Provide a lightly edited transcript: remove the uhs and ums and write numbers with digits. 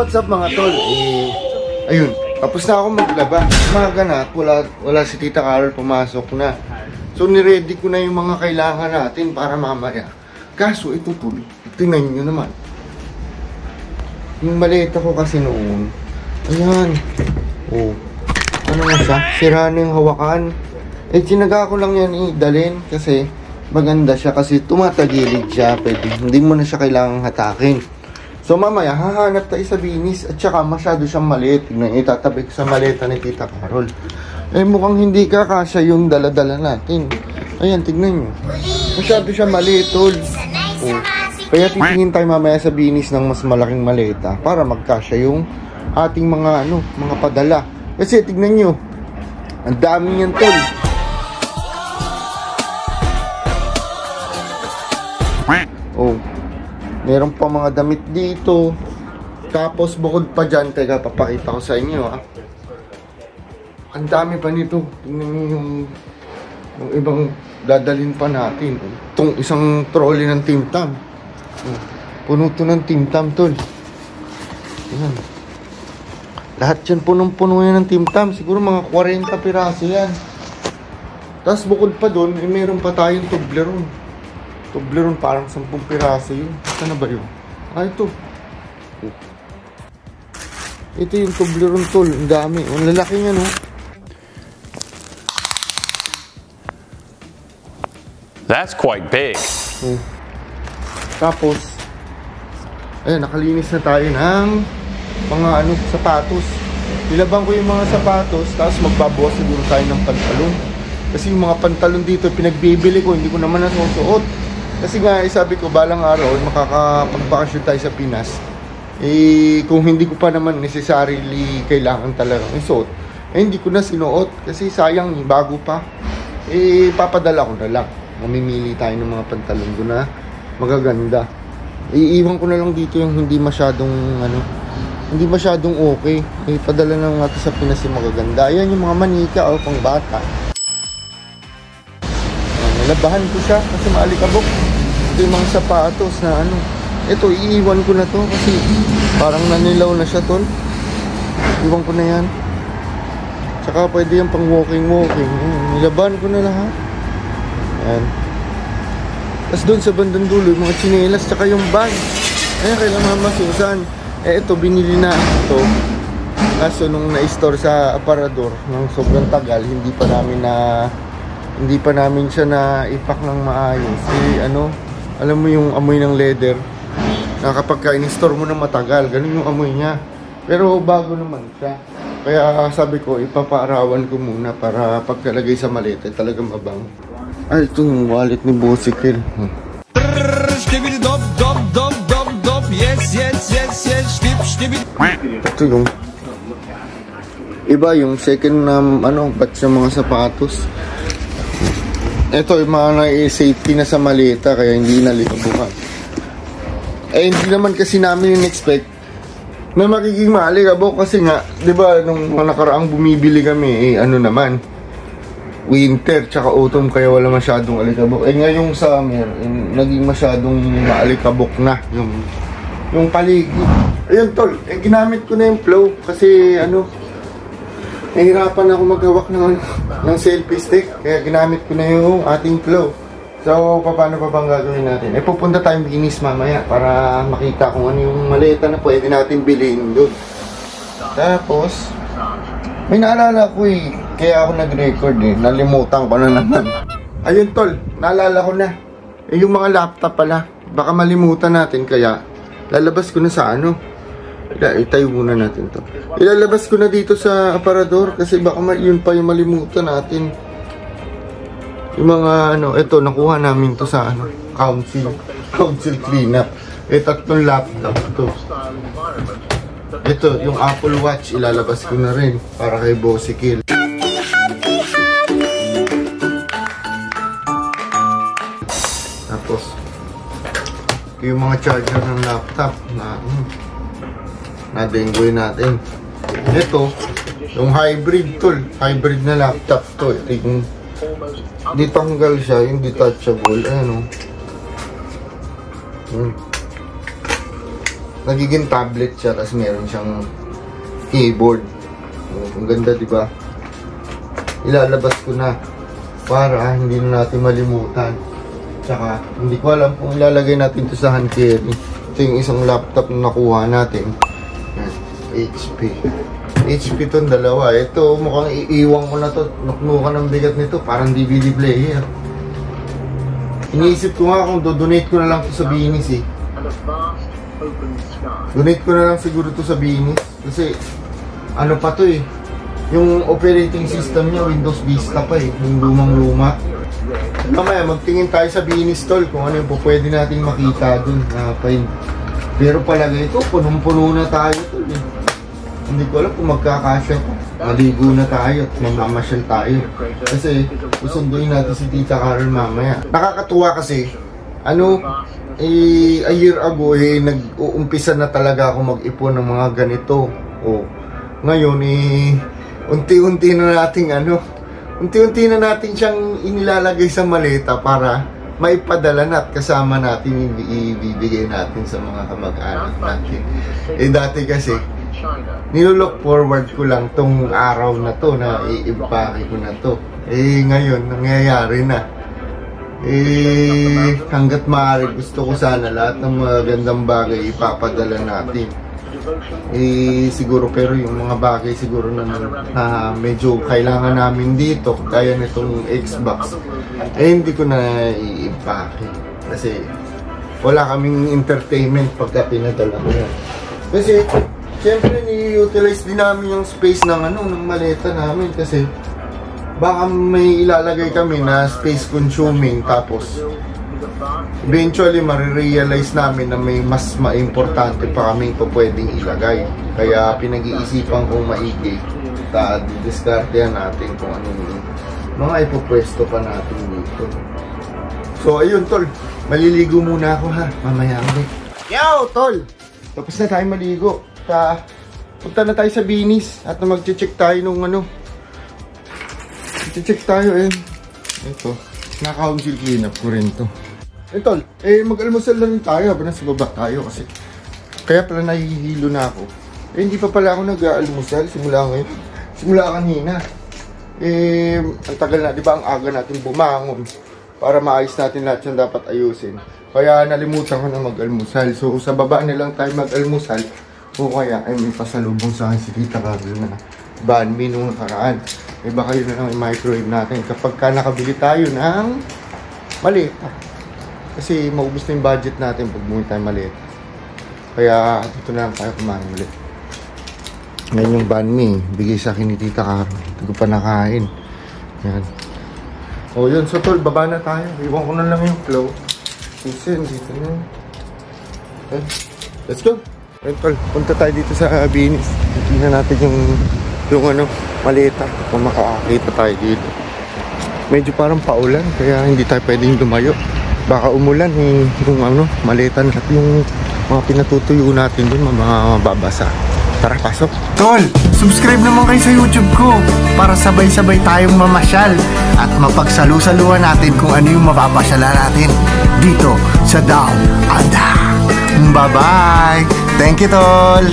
what's up mga tol? Ayun, tapos na ako maglaba. Umaga na at wala si Tita Carol, pumasok na. So niready ko na yung mga kailangan natin para mamaya. Kaso ito tol, tingnan nyo naman. Yung maleta ko kasi noon, ayan. Oh, ano na siya? Sira na yung hawakan. Sinaga ko lang yan dalhin kasi maganda siya kasi tumatagilid siya. Pwede, hindi mo na siya kailangang hatakin. So mamaya, hahanap tayo sa binis at saka masyado siyang maliit. Tignan, itatabi ko sa maleta ni Tita Carol. Mukhang hindi kakasya yung dala-dala natin. Ayan, tignan nyo. Masyado siyang maliit, tol. Kaya titingin tayo mamaya sa binis ng mas malaking maleta para magkasya yung ating mga mga padala. Kasi tignan nyo, ang dami yan, tol. Meron pa mga damit dito. Tapos bukod pa dyan, teka, papakita ko sa inyo ang dami pa nito. Tingnan nyo yung ibang dadalhin pa natin. Itong isang trolley ng Tim Tam. Puno to ng Tim Tam, tol. Ayan. Lahat yan punong-puno yan ng Tim Tam. Siguro mga 40 piraso yan. Tapos bukod pa doon, meron pa tayong Toblerone. Toblerone parang 10 piraso yun. Saan na ba yun? Ito. Ito yung Toblerone, tol. Ang dami. Ang lalaki niya, no? That's quite big. Tapos, ayun, nakalinis na tayo ng mga sapatos. Ilabang ko yung mga sapatos, tapos magbabawas siguro tayo ng pantalon. Kasi yung mga pantalon dito, pinagbibili ko, hindi ko naman nasusuot. Kasi nga, sabi ko, balang araw, makakapagbakasyon tayo sa Pinas. Kung hindi ko pa naman necessarily kailangan talagang isuot, hindi ko na sinuot. Kasi sayang, bago pa. Papadala ko na lang. Mamimili tayo ng mga pantalon ko na magaganda. Iiwan ko na lang dito yung hindi masyadong, hindi masyadong okay. Padala na lang natin sa Pinas yung magaganda. Ayan yung mga manika o pang bata. Nalabahan ko siya kasi maalikabok. Ito yung mga sapatos na ito, iiwan ko na to kasi parang nanilaw na siya, tol. Iwan ko na yan. Tsaka pwede yung pang walking. Nilabahan ko na lahat. Ayan. Tapos doon sa bandang dulo, yung mga tsinelas tsaka yung bag. Ayan, kailang Mama Susan. Ito, binili na ito. Kaso nung na-store sa aparador ng sobrang tagal, hindi pa namin siya na-ipak ng maayos. Alam mo yung amoy ng leather na kapag in-store mo na matagal, ganun yung amoy niya. Pero bago naman siya. Kaya sabi ko, ipapaarawan ko muna para pagkalagay sa maleta, talagang mabango. Ay, ito yung wallet ni Bosikil. Ito yung iba, yung second na batch ng mga sapatos. Ito yung mga safety na sa maleta kaya hindi nalikabukan. Hindi naman kasi namin in-expect na makiging maalikabok kasi nga, di ba, nung nakaraang bumibili kami, naman, winter tsaka autumn kaya wala masyadong alikabok. Ngayong summer, naging masyadong maalikabok na yung paligid. Ayun, tol, ginamit ko na yung flow kasi nahirapan ako maghawak ng selfie stick. Kaya ginamit ko na yung ating flow. So, paano pa bang gagawin natin? Pupunta tayong binis mamaya para makita kung ano yung maleta na pwede natin bilhin doon. Tapos, may naalala ko kaya ako nag-record nalimutan ko na naman. Ayun, tol, naalala ko na. Yung mga laptop pala, baka malimutan natin kaya lalabas ko na sa itayo muna natin to. Ilalabas ko na dito sa aparador kasi baka yun pa yung malimutan natin. Yung mga ito nakuha namin to sa council cleanup. 3 laptop to. Ito yung Apple Watch, ilalabas ko na rin para kay Bosikil. Tapos yung mga charger ng laptop na denggoy natin. Ito, yung hybrid tool. Hybrid na laptop to. Yung detanggal siya, yung detachable. nagiging tablet siya, tapos meron siyang keyboard. Ang ganda, di ba? Ilalabas ko na para hindi na natin malimutan. Tsaka, hindi ko alam kung ilalagay natin ito sa hand carry. Ito yung isang laptop na nakuha natin. Yan, HP. HP itong dalawa. Ito, mukhang iiwan ko na to. Nuknukan ng bigat nito. Parang DVD player. Iniisip ko nga kung do-donate ko na lang to sa Binis eh. Donate ko na lang siguro to sa Binis. Kasi, ano pa to eh. Yung operating system niya, Windows Vista pa eh. Yung lumang-luma. Mamaya, magtingin tayo sa Binis tol kung ano yung pwede nating makita dun. Pero palagay ito, punong-puno na tayo tol eh. Hindi ko alam kung magkakasya ko. Maligo na tayo at mamamasyal tayo. Kasi susunduin natin si Tita Carol mamaya. Nakakatuwa kasi, a year ago nag-uumpisa na talaga ako mag-ipon ng mga ganito. Ngayon unti-unti na natin siyang inilalagay sa maleta para maipadala na at kasama natin ibibigay natin sa mga kamag-anak natin. Dati kasi nilook forward ko lang tong araw na to na i-impake ko na to. Ngayon nangyayari na. Hanggat maaari gusto ko sana lahat ng mga gandang bagay ipapadala natin. Siguro pero yung mga bagay siguro na medyo kailangan namin dito kaya nitong Xbox hindi ko na i-impake kasi wala kaming entertainment pagka pinadala ko yan. Kasi siyempre ni-utilize din namin yung space ng ng maleta namin kasi baka may ilalagay kami na space consuming tapos eventually marirealize namin na may mas maimportante pa kaming pwedeng ilagay. Kaya pinag-iisipan kong maigi diskartehan natin kung anong mga ipopwesto pa natin dito. So ayun tol, maliligo muna ako ha, mamaya ulit. Yo tol, tapos na tayo maligo. Punta na tayo sa Binis at mag-check tayo nung check tayo ito, naka-home seal cleanup ko rin to. Tol, mag-almusal na rin tayo habang nasa baba tayo kasi kaya pala nahihilo na ako. Hindi pa pala ako nag-almusal simula kanina. Ang tagal na, di ba ang aga natin bumangon para maayos natin lahat yung dapat ayusin. Kaya nalimutan ko na mag-almusal. So sa baba na lang tayo mag-almusal o kaya may pasalubong sa akin si Tita Carol na banh mi nung nakaraan. Baka yun na lang i-microwave natin kapag ka nakabili tayo ng maleta. Kasi maubos na yung budget natin pag bumili tayo maleta. Kaya ito na lang tayo kumain ulit. Ngayon yung banh mi, bigay sa akin ni Tita Carol. Hindi ko pa nakain. Yan. Yun. So tol, baba na tayo. Iwan ko na lang yung clothes. Kasi dito na. Okay. Let's go. Tol, punta tayo dito sa Binis. Tingnan natin yung maleta. Kung makakakita tayo dito. Medyo parang paulan, kaya hindi tayo pwedeng lumayo. Baka umulan yung maleta natin, yung mga pinatutuyo natin dun, mababasa. Tara, pasok. Tol, subscribe naman kayo sa YouTube ko para sabay-sabay tayong mamasyal at mapagsalu-saluhan natin kung ano yung mapapasyalan natin dito sa Down Under. Bye-bye! Thank you, Tol!